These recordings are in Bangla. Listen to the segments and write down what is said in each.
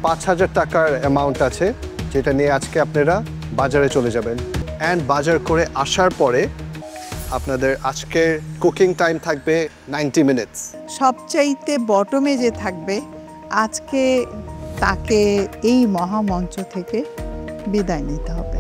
5,000 টাকার অ্যামাউন্ট আছে, যেটা নিয়ে আজকে আপনারা বাজারে চলে যাবেন। অ্যান্ড বাজার করে আসার পরে আপনাদের আজকের কুকিং টাইম থাকবে 90 মিনিটস। সবচাইতে বটমে যে থাকবে আজকে তাকে এই মহামঞ্চ থেকে বিদায় নিতে হবে।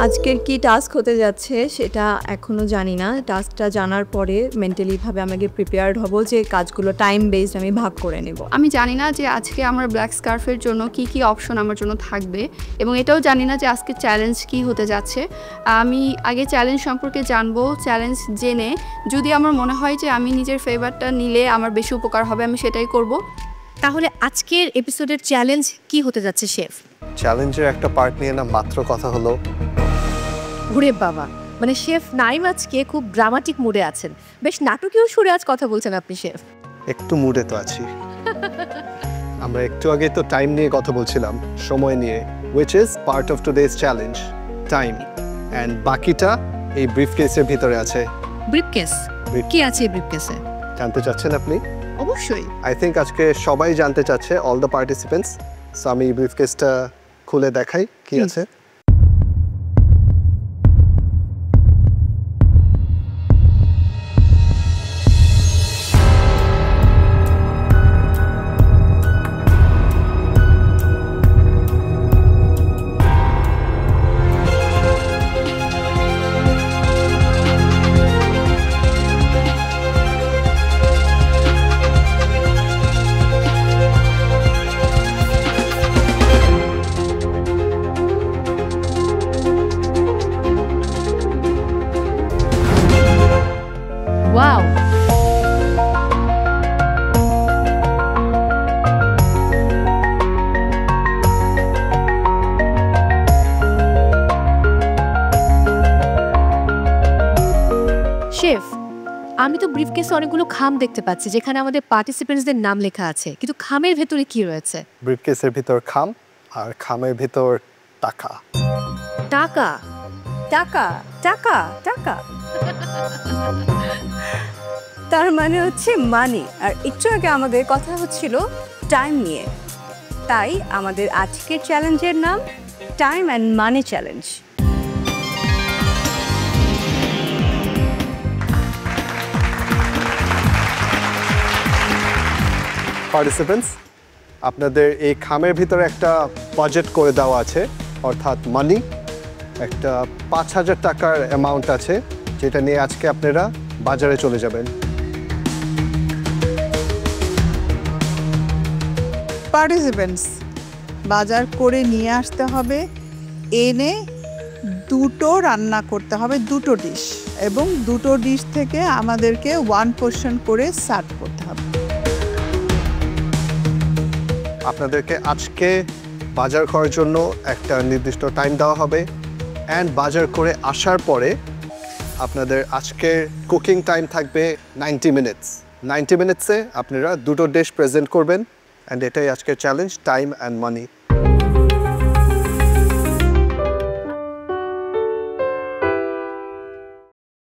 আজকের কি টাস্ক হতে যাচ্ছে সেটা এখনও জানি না। টাস্কটা জানার পরে মেন্টালিভাবে আমাকে প্রিপেয়ার্ড হব যে কাজগুলো টাইম বেসড আমি ভাগ করে নেব। আমি জানি না যে আজকে আমার ব্ল্যাক স্কার্ফের জন্য কি কি অপশন আমার জন্য থাকবে, এবং এটাও জানি না যে আজকে চ্যালেঞ্জ কি হতে যাচ্ছে। আমি আগে চ্যালেঞ্জ সম্পর্কে জানবো, চ্যালেঞ্জ জেনে যদি আমার মনে হয় যে আমি নিজের ফেভারটা নিলে আমার বেশি উপকার হবে, আমি সেটাই করব। তাহলে আজকের এপিসোডের চ্যালেঞ্জ কি হতে যাচ্ছে শেফ? চ্যালেঞ্জের একটা পার্ট নিয়ে না মাত্র কথা হলো। ওরে বাবা, মানে শেফ নাইম আজকে খুব ড্রামাটিক মুডে আছেন, বেশ নাটকীয় সুরে আজ কথা বলছেন আপনি শেফ। একটু মুডে তো আছি। আমরা একটু আগে তো টাইম নিয়ে কথা বলছিলাম, সময় নিয়ে, which is part of today's challenge, time. and বাকিটা এই ব্রিফকেসের ভিতরে আছে। ব্রিফকেস? কি আছে এই ব্রিফকেসে? জানতে চাচ্ছেন আপনি? অবশ্যই। আই থিঙ্ক আজকে সবাই জানতে চাচ্ছে, অল দ্য পার্টিসিপেন্টস। সো আমি ব্রিফকেসটা খুলে দেখাই কি আছে। ওয়াও, শেফ আমি তো ব্রিফকেসে অনেকগুলো খাম দেখতে পাচ্ছি যেখানে আমাদের পার্টিসিপেন্টসদের নাম লেখা আছে, কিন্তু খামের ভেতরে কি রয়েছে? ব্রিফকেসের ভিতর খাম, আর খামের ভিতর টাকা। টাকা? টাকা টাকা টাকা তার মানে হচ্ছে মানি। আর একটু আগে আমাদের কথা হচ্ছিল টাইম নিয়ে, তাই আমাদের আজকের চ্যালেঞ্জের নাম time and money challenge. Participants, আপনাদের এই খামের ভিতরে একটা বাজেট করে দেওয়া আছে, অর্থাৎ মানি। একটা 5,000 টাকার অ্যামাউন্ট আছে, যেটা নিয়ে আজকে আপনারা বাজারে চলে যাবেন। পার্টিসিপেন্টস, বাজার করে নিয়ে আসতে হবে, এনে দুটো রান্না করতে হবে, দুটো ডিশ, এবং দুটো ডিশ থেকে আমাদেরকে 1 পোর্শন করে সার্ভ করতে হবে। আপনাদেরকে আজকে বাজার করার জন্য একটা নির্দিষ্ট টাইম দেওয়া হবে, অ্যান্ড বাজার করে আসার পরে আপনাদের আজকের কুকিং টাইম থাকবে 90 মিনিটস। 90 মিনিটসে আপনারা দুটো ডিশ প্রেজেন্ট করবেন, অ্যান্ড এটাই আজকের চ্যালেঞ্জ, টাইম অ্যান্ড মানি।